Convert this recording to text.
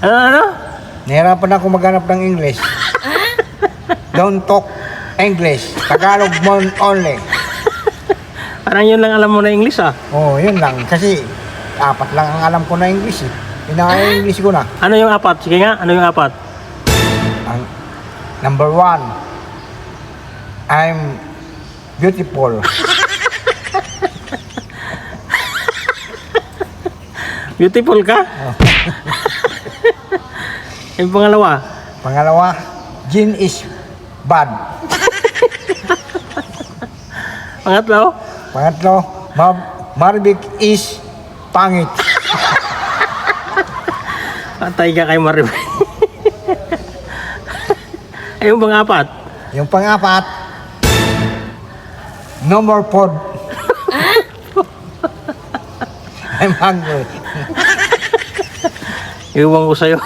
Ano? Nahirapan ako maghanap ng English. Don't talk English. Tagalog only. Parang yun lang alam mo na English ah. Oh, yun lang. Kasi 4 lang ang alam ko na English eh. Pinaka-English ko na. Ano yung 4? Sige nga, ano yung 4? Ang number 1, I'm beautiful. Beautiful ka? Yung pangalawa? Pangalawa, Jean is bad. Pangatlo? Pangatlo, Marvick is pangit. Patay ka kay Maribel. Ay, yung pang-4? Yung pang-4, no more food. I'm hungry. Iwan ko sa'yo.